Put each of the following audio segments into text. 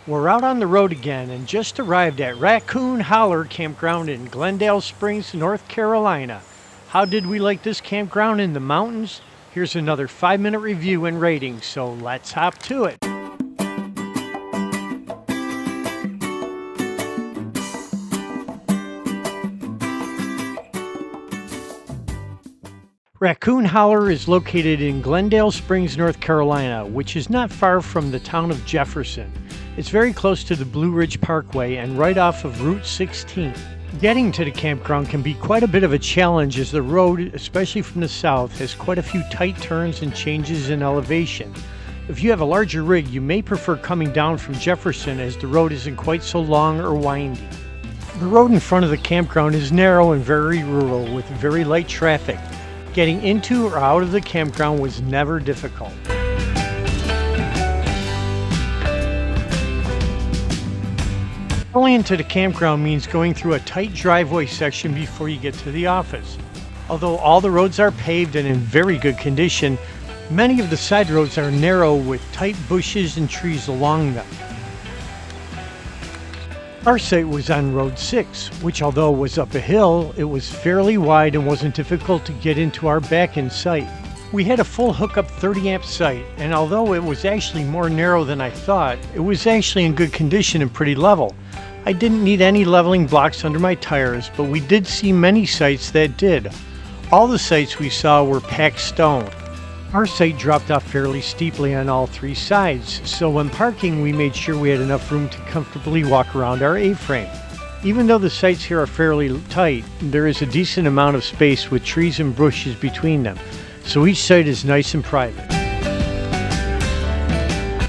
We're out on the road again and just arrived at Raccoon Holler Campground in Glendale Springs, North Carolina. How did we like this campground in the mountains? Here's another 5-minute review and rating, so let's hop to it. Raccoon Holler is located in Glendale Springs, North Carolina, which is not far from the town of Jefferson. It's very close to the Blue Ridge Parkway and right off of Route 16. Getting to the campground can be quite a bit of a challenge as the road, especially from the south, has quite a few tight turns and changes in elevation. If you have a larger rig, you may prefer coming down from Jefferson as the road isn't quite so long or windy. The road in front of the campground is narrow and very rural with very light traffic. Getting into or out of the campground was never difficult. Pulling into the campground means going through a tight driveway section before you get to the office. Although all the roads are paved and in very good condition, many of the side roads are narrow with tight bushes and trees along them. Our site was on Road 6, which although was up a hill, it was fairly wide and wasn't difficult to get into our back-end site. We had a full hookup 30-amp site, and although it was actually more narrow than I thought, it was actually in good condition and pretty level. I didn't need any leveling blocks under my tires, but we did see many sites that did. All the sites we saw were packed stone. Our site dropped off fairly steeply on all three sides, so when parking we made sure we had enough room to comfortably walk around our A-frame. Even though the sites here are fairly tight, there is a decent amount of space with trees and bushes between them, so each site is nice and private.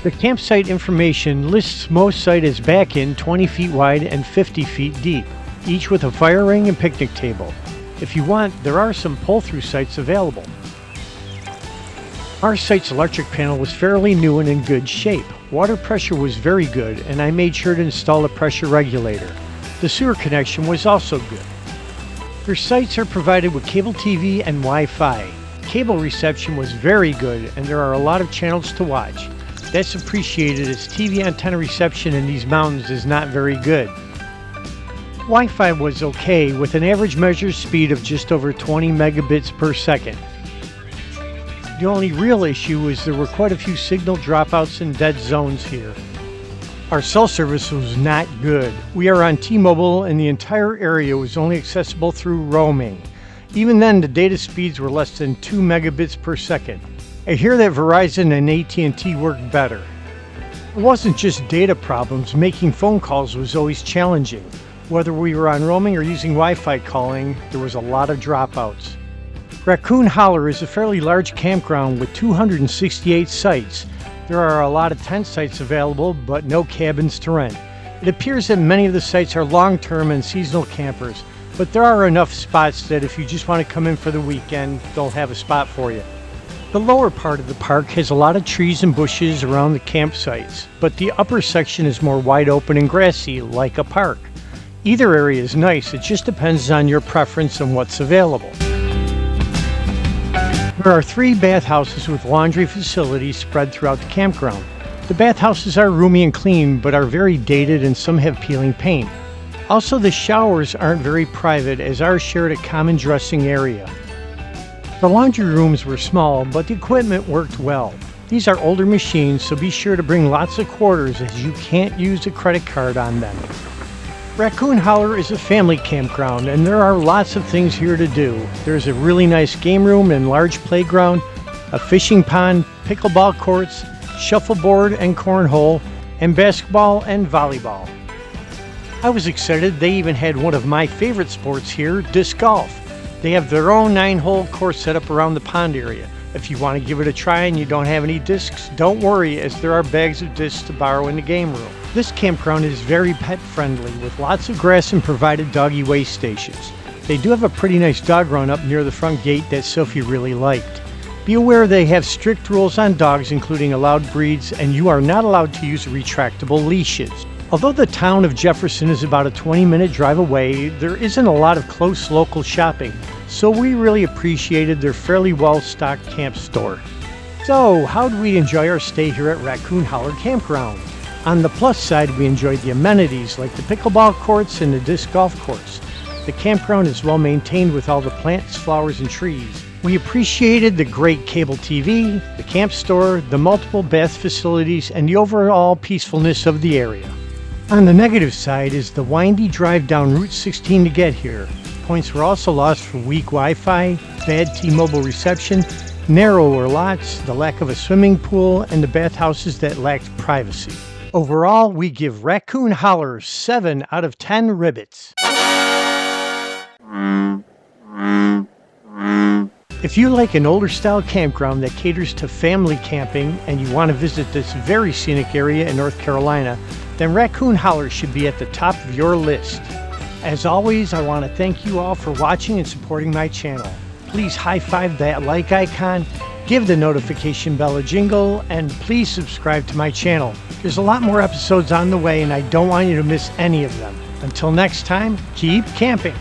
The campsite information lists most sites as back-in 20 feet wide and 50 feet deep, each with a fire ring and picnic table. If you want, there are some pull-through sites available. Our site's electric panel was fairly new and in good shape. Water pressure was very good, and I made sure to install a pressure regulator. The sewer connection was also good. Your sites are provided with cable TV and Wi-Fi. Cable reception was very good, and there are a lot of channels to watch. That's appreciated as TV antenna reception in these mountains is not very good. Wi-Fi was okay with an average measured speed of just over 20 megabits per second. The only real issue was there were quite a few signal dropouts and dead zones here. Our cell service was not good. We are on T-Mobile and the entire area was only accessible through roaming. Even then, the data speeds were less than 2 megabits per second. I hear that Verizon and AT&T work better. It wasn't just data problems, making phone calls was always challenging. Whether we were on roaming or using Wi-Fi calling, there was a lot of dropouts. Raccoon Holler is a fairly large campground with 268 sites. There are a lot of tent sites available, but no cabins to rent. It appears that many of the sites are long-term and seasonal campers, but there are enough spots that if you just want to come in for the weekend, they'll have a spot for you. The lower part of the park has a lot of trees and bushes around the campsites, but the upper section is more wide open and grassy, like a park. Either area is nice, it just depends on your preference and what's available. There are 3 bathhouses with laundry facilities spread throughout the campground. The bathhouses are roomy and clean, but are very dated and some have peeling paint. Also, the showers aren't very private as ours shared a common dressing area. The laundry rooms were small, but the equipment worked well. These are older machines, so be sure to bring lots of quarters as you can't use a credit card on them. Raccoon Holler is a family campground, and there are lots of things here to do. There's a really nice game room and large playground, a fishing pond, pickleball courts, shuffleboard and cornhole, and basketball and volleyball. I was excited they even had one of my favorite sports here, disc golf. They have their own 9-hole course set up around the pond area. If you want to give it a try and you don't have any discs, don't worry as there are bags of discs to borrow in the game room. This campground is very pet friendly with lots of grass and provided doggy waste stations. They do have a pretty nice dog run up near the front gate that Sophie really liked. Be aware they have strict rules on dogs including allowed breeds and you are not allowed to use retractable leashes. Although the town of Jefferson is about a 20-minute drive away, there isn't a lot of close local shopping, so we really appreciated their fairly well-stocked camp store. So, how did we enjoy our stay here at Raccoon Holler Campground? On the plus side, we enjoyed the amenities like the pickleball courts and the disc golf course. The campground is well maintained with all the plants, flowers, and trees. We appreciated the great cable TV, the camp store, the multiple bath facilities, and the overall peacefulness of the area. On the negative side is the windy drive down Route 16 to get here. Points were also lost for weak Wi-Fi, bad T-Mobile reception, narrower lots, the lack of a swimming pool, and the bathhouses that lacked privacy. Overall, we give Raccoon Holler 7 out of 10 ribbits. If you like an older style campground that caters to family camping and you want to visit this very scenic area in North Carolina, then Raccoon Holler should be at the top of your list. As always, I want to thank you all for watching and supporting my channel. Please high-five that like icon, give the notification bell a jingle, and please subscribe to my channel. There's a lot more episodes on the way and I don't want you to miss any of them. Until next time, keep camping.